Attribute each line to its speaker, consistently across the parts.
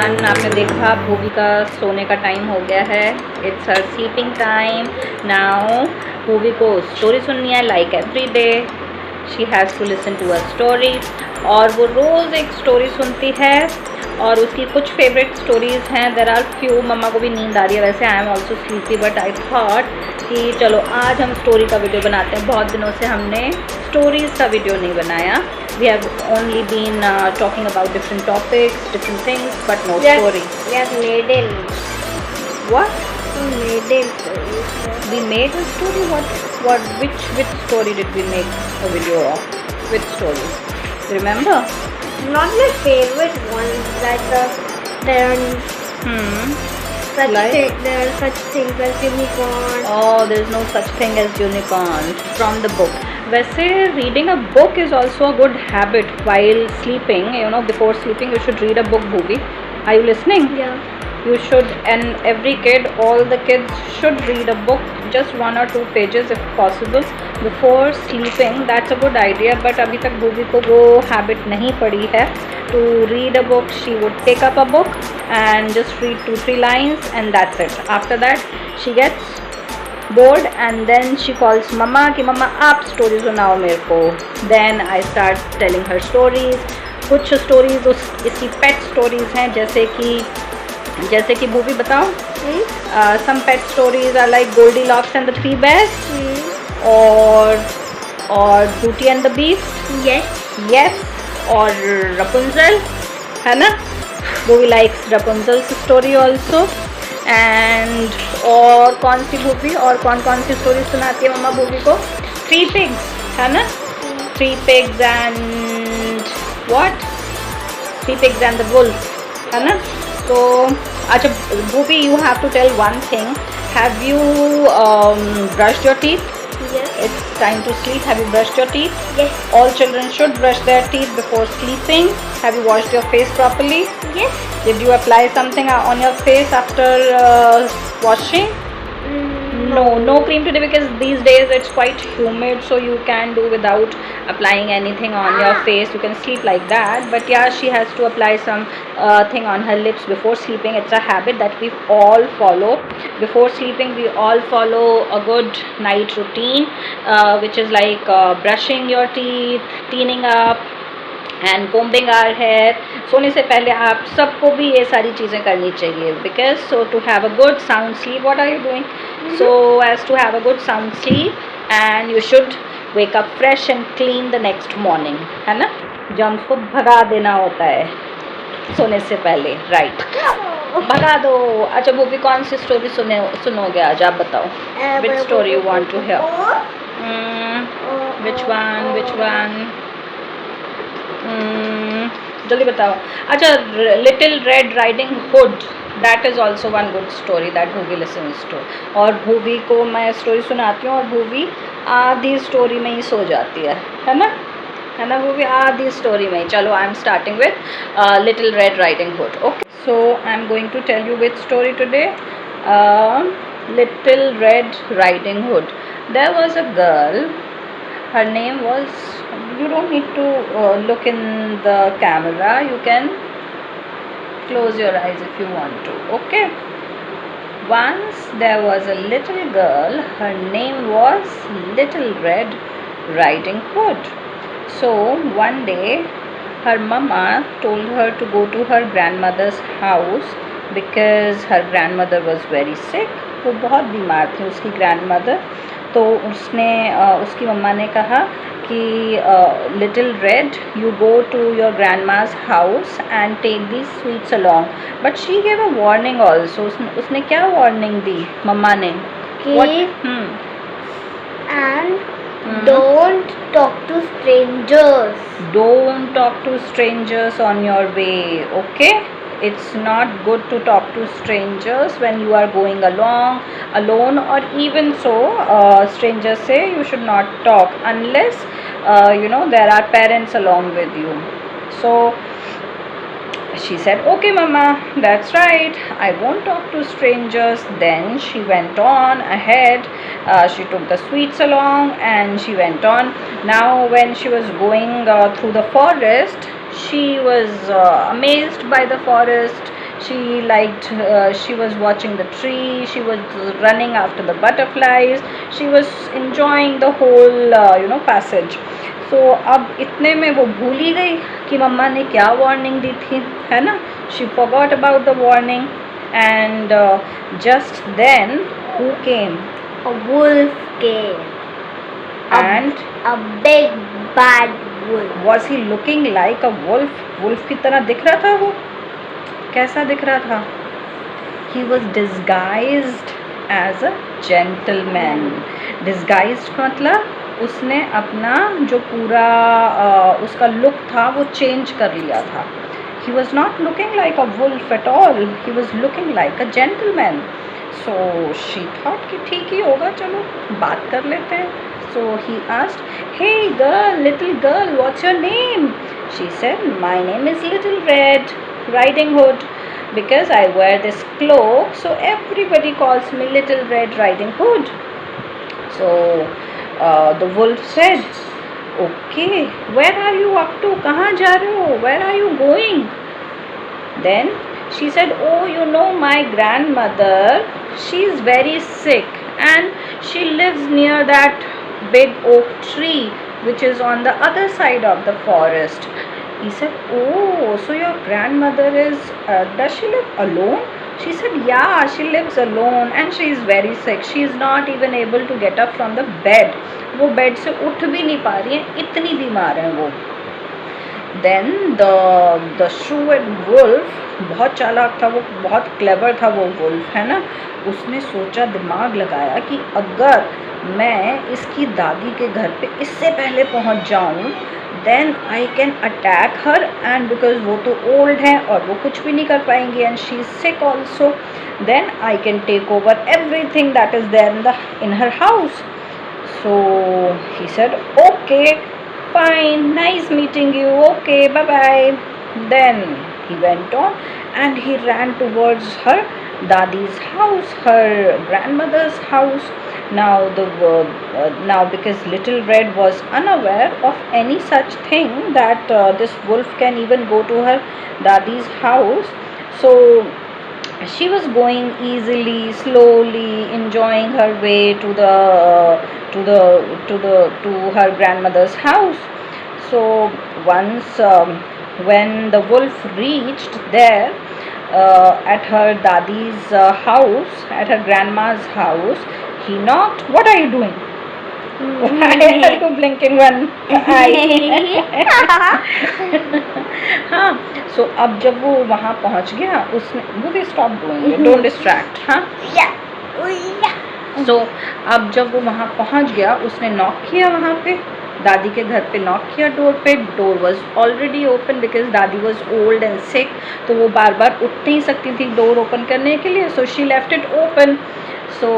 Speaker 1: Everyone, आपने देखा भूवी का सोने का टाइम हो गया है. It's her sleeping time now. Bhuvi को स्टोरी सुननी है like every day. She has to listen to a story. और वो रोज़ एक स्टोरी सुनती है और उसकी कुछ फेवरेट स्टोरीज़ हैं. There are few. मम्मा को भी नींद आ रही है वैसे. I am also sleepy but I thought कि चलो आज हम स्टोरी का वीडियो बनाते हैं. बहुत दिनों से हमने स्टोरीज़ का वीडियो नहीं बनाया. We have only been talking about different topics, different things, but no story.
Speaker 2: We have made it.
Speaker 1: What?
Speaker 2: We made it.
Speaker 1: We made a story? Which story did we make a video of? Which story? Remember?
Speaker 2: Not my favorite ones. Like there are there are such things as unicorn.
Speaker 1: Oh, there is no such thing as unicorn from the book. वैसे reading a book is also a good habit while sleeping. You know, before sleeping you should read a book. Booby, are you listening?
Speaker 2: Yeah.
Speaker 1: You should, and every kid, all the kids should read a book, just 1 or 2 pages if possible before sleeping. That's a good idea. But अभी तक भूवी को वो habit नहीं पड़ी है to read a book. She would take up a book and just read 2-3 lines and that's it. After that she gets bored and then she calls mama कि mama आप story सुनाओ मेरे को. Then I start telling her stories. कुछ stories इसकी pet stories हैं, जैसे कि भूवी बताओ. Some pet stories are like Goldilocks and the 3 Bears. और Beauty and the Beast. Yes. और Rapunzel, है ना. Booby likes Rapunzel's story also. And और कौन सी भूवी और कौन सी स्टोरी सुनाती है मम्मा भूवी को? 3 pigs, है ना. 3 pigs and what? 3 pigs and the wolf, है ना. तो अच्छा Bhuvi, you have to tell one thing. Have you brushed your teeth?
Speaker 2: Yes.
Speaker 1: It's time to sleep. Have you brushed your teeth?
Speaker 2: Yes.
Speaker 1: All children should brush their teeth before sleeping. Have you washed your face properly?
Speaker 2: Yes.
Speaker 1: Did you apply something on your face after washing? No cream today because these days it's quite humid, so you can do without applying anything on your face. You can sleep like that. But yeah, she has to apply some thing on her lips before sleeping. It's a habit that we all follow. Before sleeping, we all follow a good night routine, which is like brushing your teeth, cleaning up, and combing our hair. सोने से पहले आप सबको भी ये सारी चीज़ें करनी चाहिए. Because so to have a good sound sleep, what are you doing? So as to have a good sound sleep, and you should wake up fresh and clean the next morning, है ना. Germs को भगा देना होता है सोने से पहले, राइट. भगा दो. अच्छा भूवी, कौन सी स्टोरी सुनोगे आज, आप बताओ. Which story you want to hear? Which one? जल्दी बताओ. अच्छा, Little Red Riding Hood, that is also one good story that Bhuvi listens to. और भूवी को मैं स्टोरी सुनाती हूँ और भूवी आधी स्टोरी में ही सो जाती है ना भूवी, आधी स्टोरी में ही. चलो, I am starting with Little Red Riding Hood. Okay, so I am going to tell you with story today. Little Red Riding Hood. There was a girl. Her name was, you don't need to look in the camera, you can close your eyes if you want to. Okay, once there was a little girl. Her name was Little Red Riding Hood. So one day her mama told her to go to her grandmother's house because her grandmother was very sick. वो बहुत बीमार थी उसकी grandmother. तो उसकी मम्मा ने कहा कि little red, you go to your grandma's house and take these sweets along. But she gave a warning also. उसने क्या वार्निंग दी मम्मा ने?
Speaker 2: And don't talk to strangers.
Speaker 1: Don't talk to strangers on your way. Okay, it's not good to talk to strangers when you are going alone, or even so strangers say you should not talk unless there are parents along with you. So she said, okay mama, that's right, I won't talk to strangers. Then she went on ahead. She took the sweets along and she went on. Now when she was going through the forest, she was amazed by the forest. She liked, she was watching the tree, she was running after the butterflies, she was enjoying the whole passage. So अब इतने में वो भूल ही गई कि मम्मा ने क्या warning दी थी, है ना. She forgot about the warning, and just then who came?
Speaker 2: A wolf came.
Speaker 1: And
Speaker 2: A big bad wolf.
Speaker 1: was he looking like a wolf? wolf की तरह दिख रहा था वो? कैसा दिख रहा था? He was disguised as a gentleman. Disguised मतलब उसने अपना जो पूरा उसका लुक था वो चेंज कर लिया था. He was not looking like a wolf at all. He was looking like a gentleman. So she thought कि ठीक ही होगा, चलो बात कर लेते हैं. So he asked, "Hey girl, little girl, what's your name?" She said, "My name is Little Red Riding Hood, because I wear this cloak, so everybody calls me Little Red Riding Hood." So the wolf said, "Okay, where are you up to? कहाँ जा रहे हो? Where are you going?" Then she said, "Oh, you know, my grandmother, she is very sick and she lives near that big oak tree which is on the other side of the forest." He said, "Oh, so your grandmother is, does she live alone?" She said, "Yeah, she lives alone and she is very sick. She is not even able to get up from the bed. वो bed से उठ भी नहीं पा रही है, इतनी बीमार है वो." Then the shrewd wolf, बहुत चालाक था वो, बहुत क्लेवर था वो wolf, है ना. उसने सोचा, दिमाग लगाया कि अगर मैं इसकी दादी के घर पे इससे पहले पहुंच जाऊं, then I can attack her, and because वो तो old है और वो कुछ भी नहीं कर पाएंगी and she is sick also, then I can take over everything that is there in her house. So he said, "Okay, fine, nice meeting you, okay, bye bye." Then he went on and he ran towards her dadi's house, her grandmother's house. Now because Little Red was unaware of any such thing that this wolf can even go to her dadi's house, so she was going easily, slowly, enjoying her way to her grandmother's house. So once when the wolf reached there at her dadi's house, at her grandma's house, he knocked. "What are you doing? Why are you blinking one eye?" हाँ. So अब जब वो वहाँ पहुँच गया, उसने, वो stop doing, don't distract. हाँ. So अब जब वो वहाँ पहुँच गया, उसने नॉक किया वहाँ पे, दादी के घर पे नॉक किया डोर पे. Door was already open because दादी वॉज ओल्ड एंड सिक, तो वो बार बार उठ नहीं सकती थी डोर ओपन करने के लिए. So she left it open. So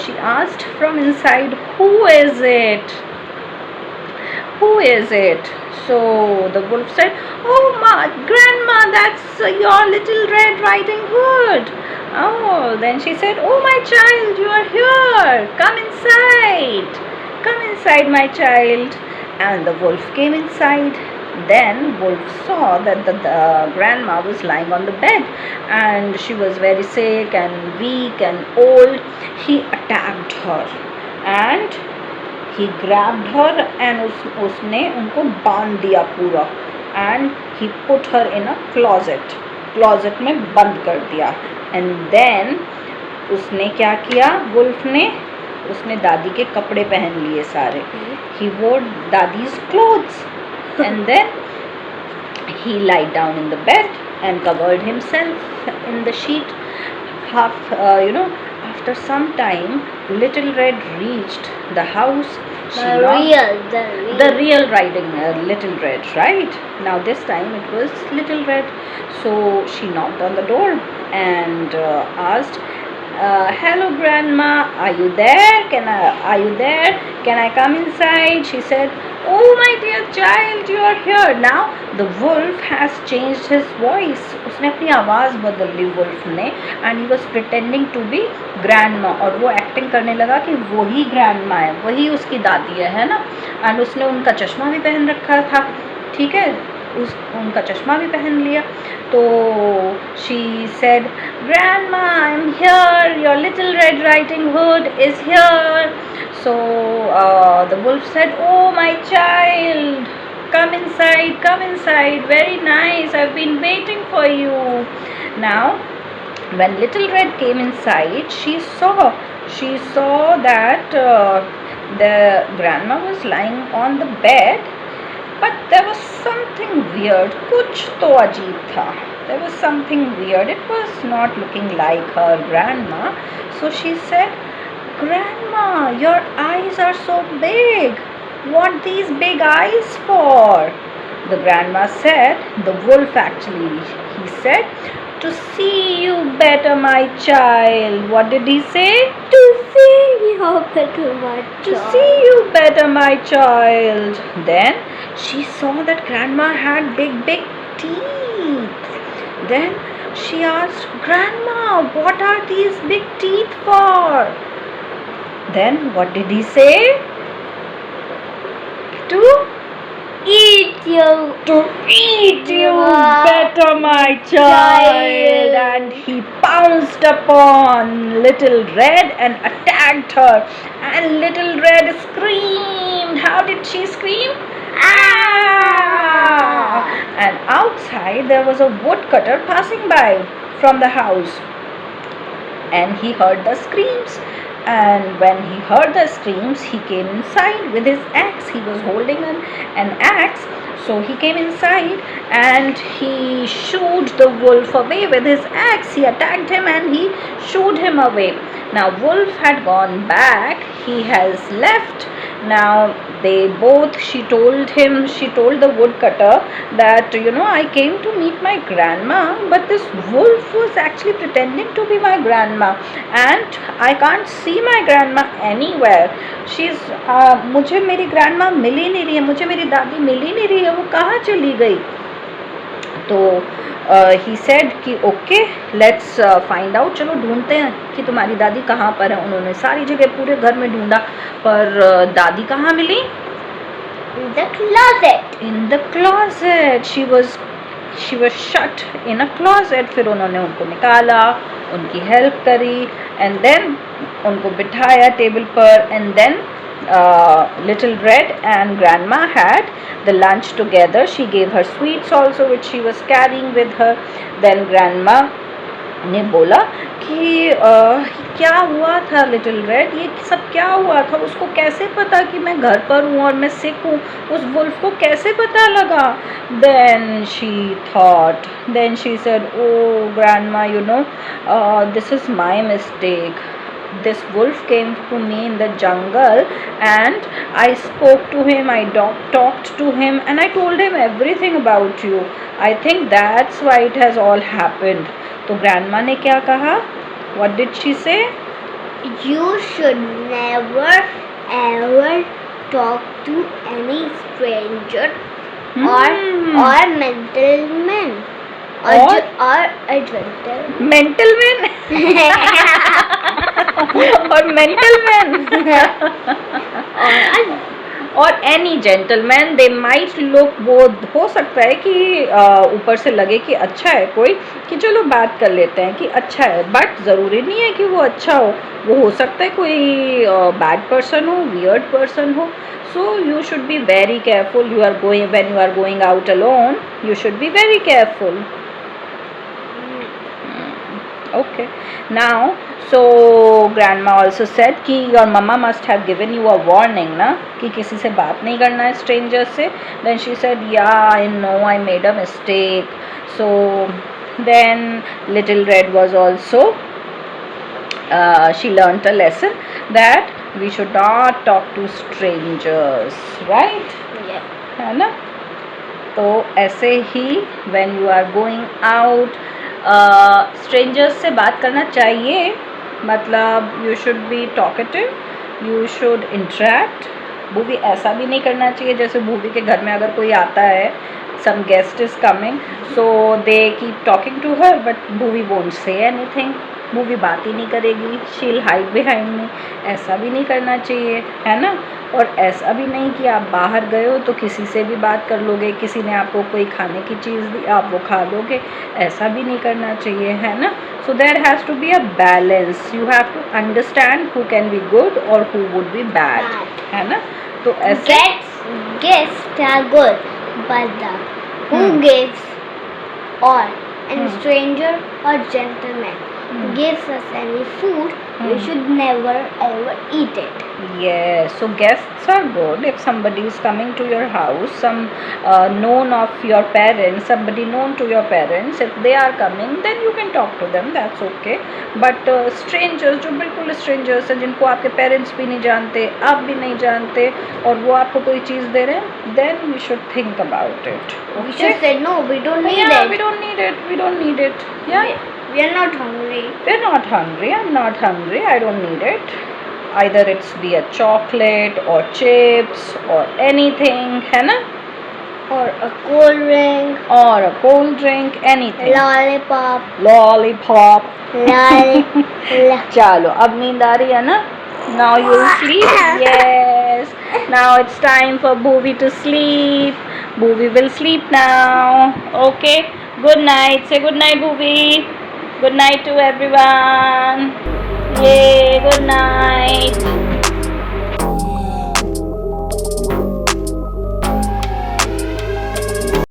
Speaker 1: she asked from inside, "Who is it? Who is it?" So the wolf said, "Oh, my grandma, that's your Little Red Riding Hood." Oh, then she said, "Oh, my child, you are here. Come inside. Come inside, my child." And the wolf came inside. Then wolf saw that the grandma was lying on the bed and she was very sick and weak and old. He attacked her and he grabbed her and उसने उनको बांध दिया पूरा, and he put her in a closet में बंद कर दिया. And then उसने क्या किया, wolf ने, उसने दादी के कपड़े पहन लिए सारे. He wore दादी's clothes. And then he lied down in the bed and covered himself in the sheet. After some time, Little Red reached the house. The real riding Little Red, right? Now this time it was Little Red. So she knocked on the door and asked, "Hello, Grandma. Are you there? Can I come inside?" She said, "Oh, my dear child, you are here." Now the wolf has changed his voice. उसने अपनी आवाज़ बदल ली wolf ने, and he was pretending to be grandma, और वो acting करने लगा कि वही grandma है, वही उसकी दादी है ना. and उसने उनका चश्मा भी पहन रखा था, ठीक है. उनका चश्मा भी पहन लिया. तो she said, "Grandma, I'm here. Your little Red Riding Hood is here." So the wolf said, "Oh, my child, come inside, come inside. Very nice. I've been waiting for you." Now, when Little Red came inside, she saw that the grandma was lying on the bed, but there was something weird. कुछ तो अजीब था. There was something weird. It was not looking like her grandma. So she said, "Grandma, your eyes are so big. What these big eyes for?" The grandma said, the wolf actually, he said, "To see you better, my child." What did he say?
Speaker 2: To see you better, my
Speaker 1: To
Speaker 2: child.
Speaker 1: see you better, my child. Then she saw that grandma had big teeth. Then she asked, "Grandma, what are these big teeth for?" Then what did he say? To
Speaker 2: Eat you.
Speaker 1: To eat you
Speaker 2: Wow.
Speaker 1: better, my child. And he pounced upon Little Red and attacked her. And Little Red screamed. How did she scream? Ah! And outside there was a woodcutter passing by from the house. And he heard the screams. And when he heard the screams, he came inside with his axe. He was holding an axe. So he came inside and he shooed the wolf away with his axe. He attacked him and he shooed him away. Now wolf had gone back. He has left. Now she told the woodcutter that, I came to meet my grandma, but this wolf was actually pretending to be my grandma and I can't see my grandma anywhere. मुझे मेरी grandma मिल ही नहीं रही है, मुझे मेरी दादी मिल ही नहीं रही है, वो कहाँ चली गई? तो he said कि okay, let's find out. चलो ढूंढते हैं कि तुम्हारी दादी कहाँ पर है. उन्होंने सारी जगह पूरे घर में ढूंढा, पर दादी कहाँ मिली?
Speaker 2: In the closet.
Speaker 1: In the closet. She was shut in a closet. फिर उन्होंने उनको निकाला, उनकी हेल्प करी and then उनको बिठाया टेबल पर and then Little Red and Grandma had the lunch together. She gave her sweets also which she was carrying with her. Then Grandma ने बोला कि क्या हुआ था लिटिल रेड, ये सब क्या हुआ था, उसको कैसे पता कि मैं घर पर हूँ और मैं सिक हूँ, उस वुल्फ को कैसे पता लगा? Then she said, "Oh grandma, this is my mistake. This wolf came to me in the jungle and I spoke to him, I talked to him and I told him everything about you. I think that's why it has all happened." तो grandma ने क्या कहा? What did she say?
Speaker 2: You should never ever talk to any stranger or mental man or adventure.
Speaker 1: Mental man और mental man और any gentleman. They might look, वो हो सकता है कि ऊपर से लगे कि अच्छा है कोई, कि चलो बात कर लेते हैं कि अच्छा है, बट ज़रूरी नहीं है कि वो अच्छा हो. वो हो सकता है कोई बैड पर्सन हो, वियर्ड पर्सन हो. So you should be very careful. When you are going out alone, you should be very careful. Okay. Now, so grandma also said कि your mama must have given you a warning, ना, कि किसी से बात नहीं करना है stranger से. Then she said, "Yeah, I know, I made a mistake." So then Little Red was also she learnt a lesson that we should not talk to strangers, right?
Speaker 2: Yeah.
Speaker 1: है ना? तो ऐसे ही when you are going out, strangers से बात करना चाहिए. मतलब you should B talkative, you should interact. Movie ऐसा भी नहीं करना चाहिए जैसे मूवी के घर में अगर कोई आता है, some guest is coming, so they keep talking to her but movie won't say anything. Movie बात ही नहीं करेगी, she'll hide behind me. ऐसा भी नहीं करना चाहिए, है ना? और ऐसा भी नहीं कि आप बाहर गए हो तो किसी से भी बात कर लोगे, किसी ने आपको कोई खाने की चीज़ दी आप वो खा लोगे, ऐसा भी नहीं करना चाहिए, है ना. So there has to be a balance. You have to understand who can be good और हु वुड बी बैड, है ना. तो ऐसे
Speaker 2: Guests are good, but the who gives or any stranger or gentleman gives us any food, we should never ever eat it.
Speaker 1: Yes, so guests are good. If somebody is coming to your house, some known of your parents, somebody known to your parents, if they are coming, then you can talk to them. That's okay. But strangers, जो बिल्कुल strangers हैं, जिनको आपके parents भी नहीं जानते, आप भी नहीं जानते, और वो आपको कोई चीज़ दे रहे हैं, then we should think about it. Okay?
Speaker 2: We should say no, we don't need
Speaker 1: Yeah,
Speaker 2: it.
Speaker 1: we don't need it. We don't need it. Yeah.
Speaker 2: We are not hungry.
Speaker 1: We're not hungry. I'm not hungry. I don't need it. Either it's be a chocolate or chips or anything, है ना?
Speaker 2: Or a cold drink.
Speaker 1: Or a cold drink, anything.
Speaker 2: Lollipop.
Speaker 1: Lollipop.
Speaker 2: Lolly.
Speaker 1: चलो अब नींद आ रही है ना? Now you'll sleep. Yes. Now it's time for Bhuvi to sleep. Bhuvi will sleep now. Okay. Good night. Say good night, Bhuvi. Good night to everyone. Yay. Good night.